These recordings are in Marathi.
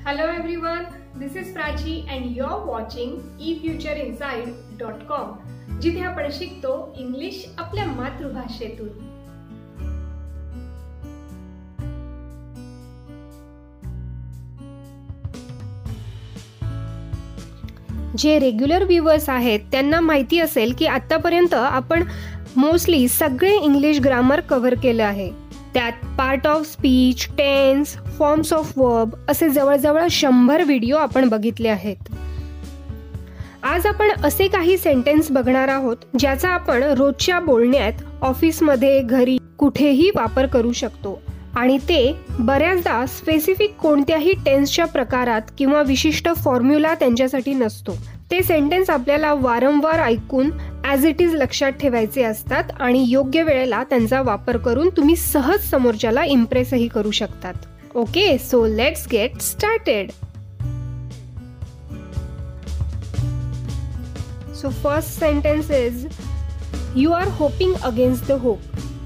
Hello everyone, this is Prachi and you're watching efutureinside.com, जिथे आपण शिकतो इंग्लिश आपल्या मातृभाषेतून. जे रेग्युलर व्ह्यूअर्स आहेत त्यांना माहिती असेल की आतापर्यंत आपण मोस्टली सगळे इंग्लिश ग्रामर कव्हर केलं आहे. त्यात part of speech, tense, forms of verb असे जवळजवळ 100 व्हिडिओ आपण बघितले आहेत. आज आपण असे काही सेंटेन्स बघणार आहोत ज्याचा आपण रोजच्या बोलण्यात, ऑफिसमध्ये, घरी कुठेही वापर करू शकतो आणि ते बऱ्याचदा स्पेसिफिक कोणत्याही टेन्सच्या प्रकारात किंवा विशिष्ट फॉर्म्युला त्यांच्यासाठी नसतो. ते सेंटेन्स आपल्याला वारंवार ऐकून ॲज इट इज लक्षात ठेवायचे असतात आणि योग्य वेळेला त्यांचा वापर करून तुम्ही सहज समोरच्याला इम्प्रेसही करू शकतात. Okay, so let's get started. So first sentence is you are hoping against the hope.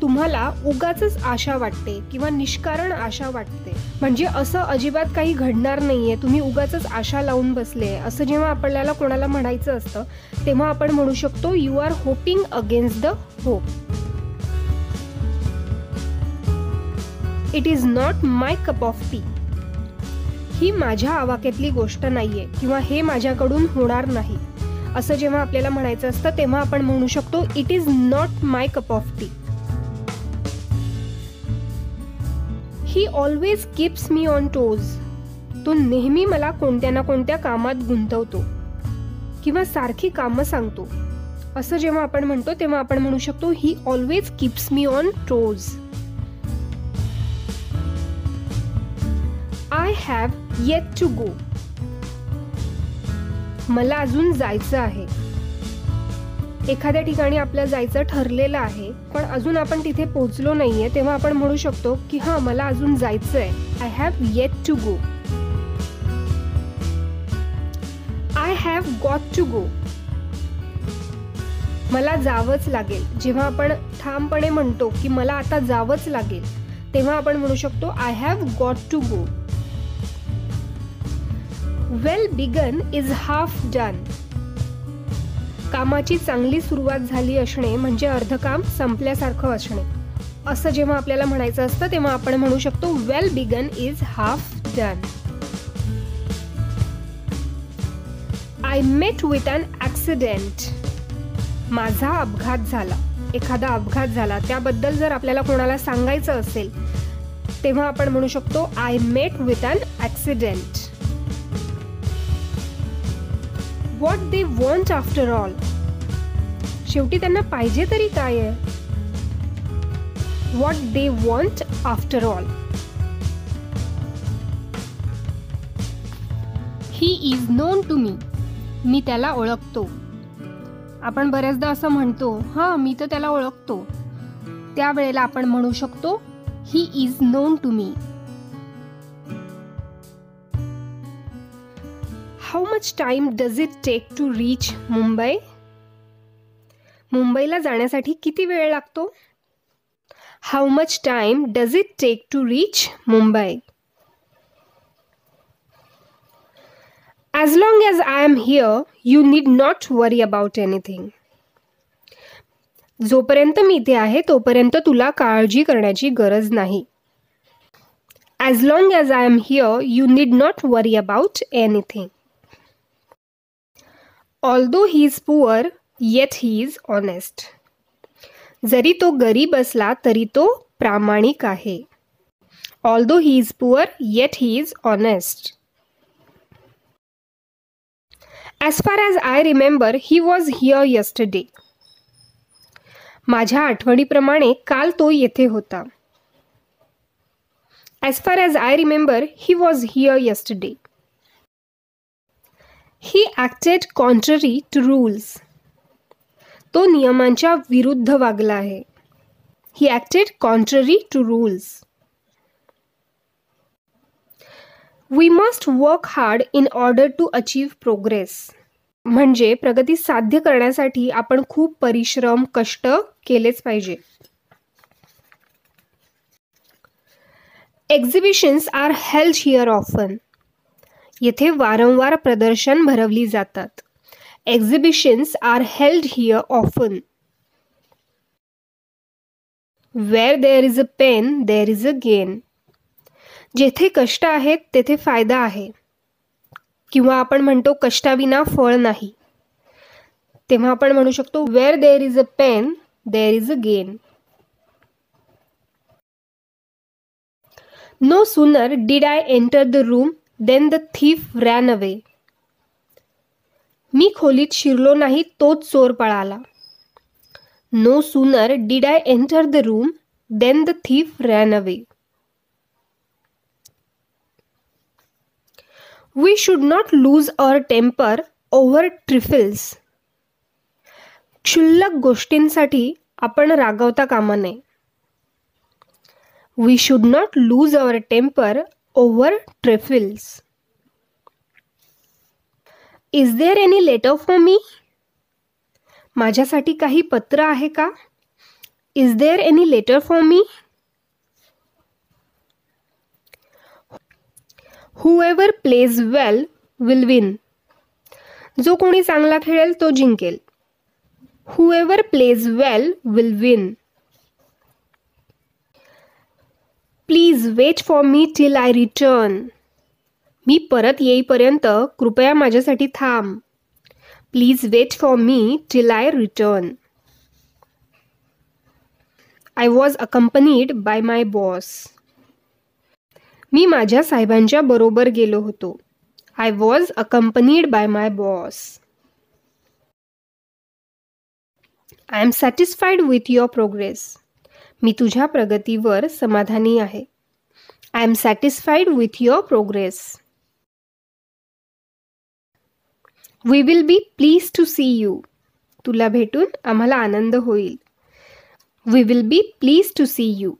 तुम्हाला उगाचच आशा वाटते किंवा निष्कारण आशा वाटते, म्हणजे असं अजिबात काही घडणार नाहीये, तुम्ही उगाचच आशा लावून बसले, असं जेव्हा आपल्याला कोणाला म्हणायचं असतं तेव्हा आपण म्हणू शकतो you are hoping against the hope. It is not my cup of tea. ही माझ्या आवाक्यातली गोष्ट नाहीये किंवा हे माझ्याकडून होणार नाही, असं जेव्हा आपल्याला म्हणायचं असतं तेव्हा आपण म्हणू शकतो it is not my cup of tea. He always keeps me on toes. तो नेहमी मला कोणत्या ना कोणत्या कामात गुंतवतो किंवा सारखी कामं सांगतो, असं जेव्हा आपण म्हणतो तेव्हा आपण म्हणू शकतो he always keeps me on toes. I have yet to go. मला अजून जायचं आहे. एखाद्या ठिकाणी आपल्याला जायचं ठरलेलं आहे पण अजून आपण तिथे पोहोचलो नाहीये तेव्हा आपण म्हणू शकतो की हां, मला अजून जायचंय. I have yet to go. I have got to go. मला जावंच लागेल. जेव्हा आपण ठामपणे म्हणतो की मला आता जावंच लागेल तेव्हा आपण म्हणू शकतो I have got to go. Well begun is half done. कामाची चांगली सुरुवात झाली असणे म्हणजे अर्ध काम संपल्यासारखं असणे, असं जेव्हा आपल्याला म्हणायचं असतं तेव्हा आपण म्हणू शकतो well begun is half done. I met with an accident. माझा अपघात झाला. एखादा अपघात झाला त्याबद्दल जर आपल्याला कोणाला सांगायचं असेल तेव्हा आपण म्हणू शकतो I met with an accident. What they want after all. शेवटी त्यांना पाहिजे तरी काय आहे? What they want after all. He is known to me. मी त्याला ओळखतो. आपण बऱ्याचदा असं म्हणतो, हां, मी तर त्याला ओळखतो. त्यावेळेला आपण म्हणू शकतो he is known to me. How much time does it take to reach Mumbai? मुंबईला जाण्यासाठी किती वेळ लागतो? How much time does it take to reach Mumbai? As long as I am here, you need not worry about anything. जोपर्यंत मी इथे आहे तोपर्यंत तुला काळजी करण्याची गरज नाही. As long as I am here, you need not worry about anything. Although he is poor, yet he is honest. जरी तो गरीब असला तरी तो प्रामाणिक आहे. Although he is poor, yet he is honest. As far as I remember, he was here yesterday. माझ्या आठवणीप्रमाणे काल तो येथे होता. As far as I remember, he was here yesterday. He acted contrary to rules. तो नियमांच्या विरुद्ध वागला आहे. He acted contrary to rules. We must work hard in order to achieve progress. म्हणजे प्रगती साध्य करण्यासाठी आपण खूप परिश्रम, कष्ट केलेच पाहिजे. Exhibitions are held here often. येथे वारंवार प्रदर्शन भरवली जातात. Exhibitions are held here often. Where there is a pain there is a gain. जेथे कष्ट आहेत तेथे फायदा आहे, किंवा आपण म्हणतो कष्टाविना फळ नाही. तेव्हा आपण म्हणू शकतो where there is a pain there is a gain. No sooner did I enter the room then the thief ran away. मी खोलीत शिरलो नाही तोच चोर पळाला. No sooner did I enter the room then the thief ran away. We should not lose our temper over trifles. क्षुल्लक गोष्टींसाठी आपण रागवता कामा नये. We should not lose our temper over trifles. Is there any letter for me? माझ्यासाठी काही पत्र आहे का? Is there any letter for me? Whoever plays well will win. जो कोणी चांगला खेळेल तो जिंकेल. Whoever plays well will win. Please wait for me till I return. मी परत येईपर्यंत कृपया माझ्यासाठी थांब. Please wait for me till I return. I was accompanied by my boss. मी माझ्या साहेबांच्या बरोबर गेलो होतो. I was accompanied by my boss. I am satisfied with your progress. मी तुझ्या प्रगतीवर समाधानी आहे. I am satisfied with your progress. We will be pleased to see you. तुला भेटून आम्हाला आनंद होईल. We will be pleased to see you.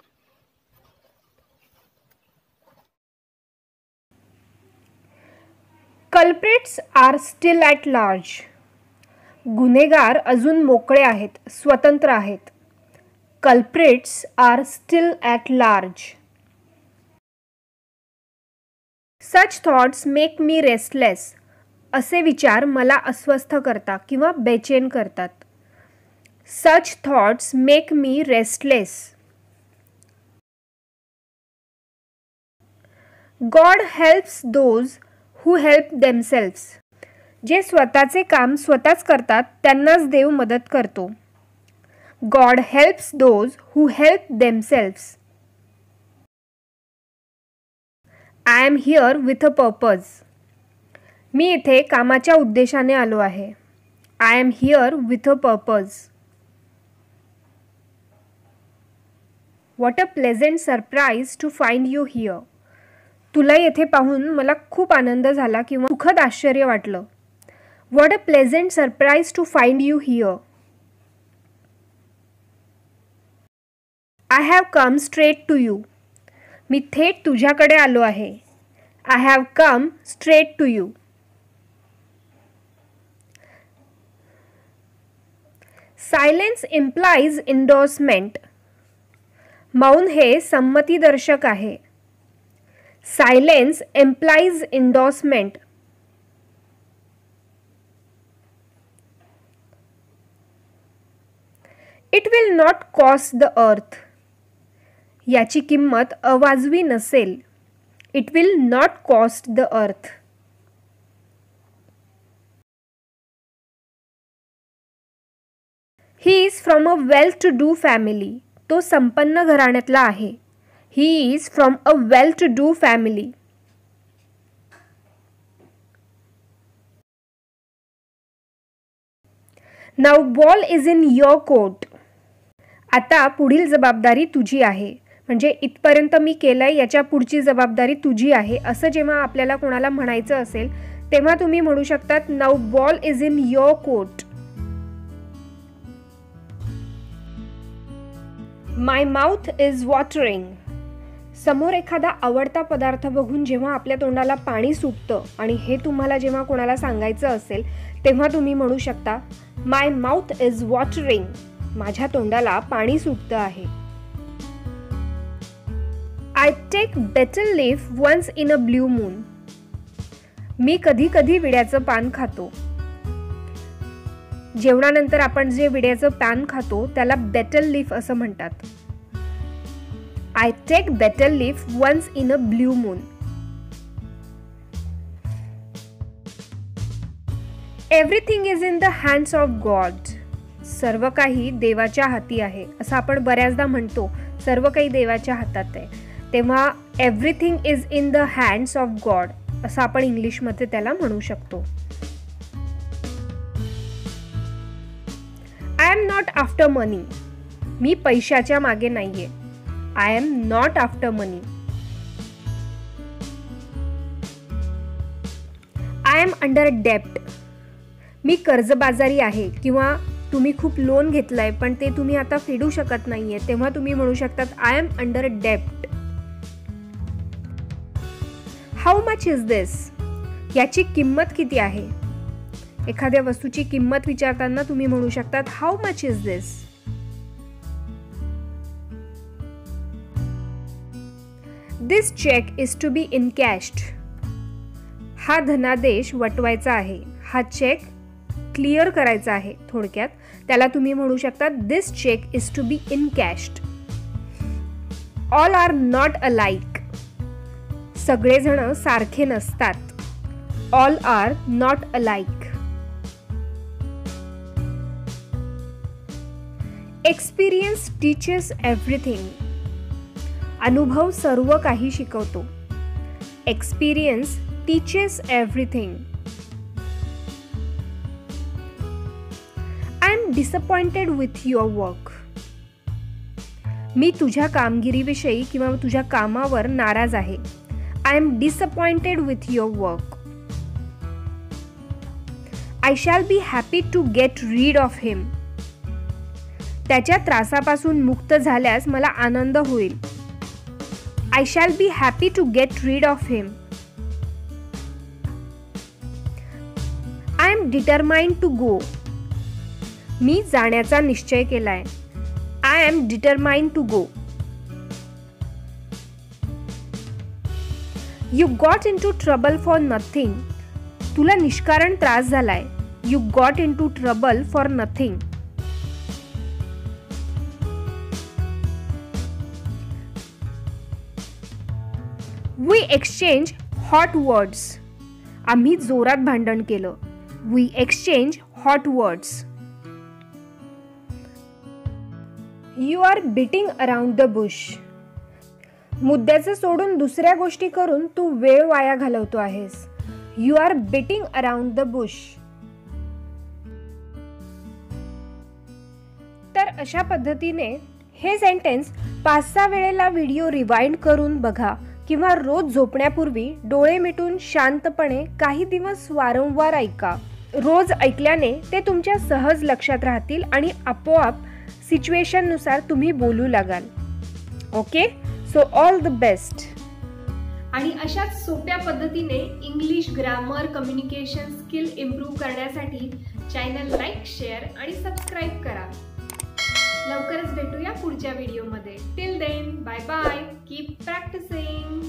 Culprits are still at large. गुन्हेगार अजून मोकळे आहेत, स्वतंत्र आहेत. Culprits are still at large. Such thoughts make me restless. असे विचार मला अस्वस्थ करतात किंवा बेचैन करतात. Such thoughts make me restless. God helps those who help themselves. जे स्वतःचे काम स्वतःच करतात त्यांनाच देव मदत करतो. God helps those who help themselves. I am here with a purpose. मी इथे कामाच्या उद्देशाने आलो आहे. I am here with a purpose. What a pleasant surprise to find you here. तुला येथे पाहून मला खूप आनंद झाला किंवा सुखद आश्चर्य वाटलं. What a pleasant surprise to find you here. I have come straight to you. मी थेट तुझ्याकडे आलो आहे. I have come straight to you. Silence implies endorsement. मौन हे संमतीदर्शक आहे. Silence implies endorsement. It will not cost the earth. याची किंमत अवाजवी नसेल. It will not cost the earth. He is from a well-to-do family. तो संपन्न घराण्यातला आहे. He is from a well-to-do family. Now ball is in your court. आता पुढील जबाबदारी तुझी आहे. म्हणजे इथपर्यंत मी केलंय, याच्या पुढची जबाबदारी तुझी आहे असं जेव्हा आपल्याला कोणाला म्हणायचं असेल तेव्हा तुम्ही म्हणू शकतात now ball is in your court. My mouth is watering. समोर एखादा आवडता पदार्थ बघून जेव्हा आपल्या तोंडाला पाणी सुटतं आणि हे तुम्हाला जेव्हा कोणाला सांगायचं असेल तेव्हा तुम्ही म्हणू शकता माय माउथ इज वॉटरिंग. माझ्या तोंडाला पाणी सुटतं आहे. I take better leaf once in a blue moon. मी कधी कधी विड्याचं पान खातो. जेवणानंतर आपण जे विड्याचं पान खातो त्याला बेटल लीफ असं म्हणतात. I take betel leaf once in a blue moon. Everything is in the hands of God. सर्व काही देवाच्या हाती आहे असं आपण बऱ्याचदा म्हणतो. सर्व काही देवाच्या हातात आहे. तेव्हा everything is in the hands of God असं आपण इंग्लिशमध्ये त्याला म्हणू शकतो. I am not after money. मी पैशाच्या मागे नाहीये. I am not after money. I am under डेप्ट. मी कर्जबाजारी आहे किंवा तुम्ही खूप लोन घेतलंय पण ते तुम्ही आता फेडू शकत नाहीये तेव्हा तुम्ही म्हणू शकतात आय एम अंडर डेप्ट. How much is this. याची किंमत किती आहे. एखाद्या वस्तूची किंमत विचारताना तुम्ही म्हणू शकतात how much is this. This cheque is to be encashed. हा धनादेश वटवायचा आहे. हा चेक क्लिअर करायचा आहे. थोडक्यात त्याला तुम्ही म्हणू शकता this cheque is to be encashed. All are not alike. सगळेजण सारखे नसतात. All are not alike. Experience teaches everything. अनुभव सर्व काही शिकवतो. Experience teaches everything. I am disappointed with your work. मी तुझ्या कामगिरीविषयी किंवा तुझ्या कामावर नाराज आहे. I am disappointed with your work. I shall be happy to get rid of him. त्याच्या त्रासापासून मुक्त झाल्यास मला आनंद होईल. I shall be happy to get rid of him. I am determined to go. मी जाण्याचा निश्चय केलाय. I am determined to go. You got in to trouble for nothing. तुला निष्कारण त्रास झालाय. You got in to trouble for nothing. We exchange hot words. आम्ही जोरात भांडण केलं. We exchange hot words. You are beating around the bush. मुद्द्याचं सोडून दुसऱ्या गोष्टी करून तू वेळ वाया घालवतो आहेस. You are beating around the Bush. तर अशा पद्धतीने हे सेंटेन्स 5-6 वेळेला व्हिडिओ रिवाइंड करून बघा किंवा रोज झोपण्यापूर्वी डोळे मिटून शांतपणे काही दिवस वारंवार ऐका. रोज ऐकल्याने ते तुमच्या सहज लक्षात राहतील आणि आपोआप सिच्युएशननुसार तुम्ही बोलू लागाल. Okay, so all the best. आणि अशाच सोप्या पद्धतीने English grammar communication skill improve करण्यासाठी चॅनल लाईक, शेअर आणि सबस्क्राईब करा. लवकरच भेटूया पुढच्या व्हिडिओमध्ये. Till then, bye bye. Keep practising.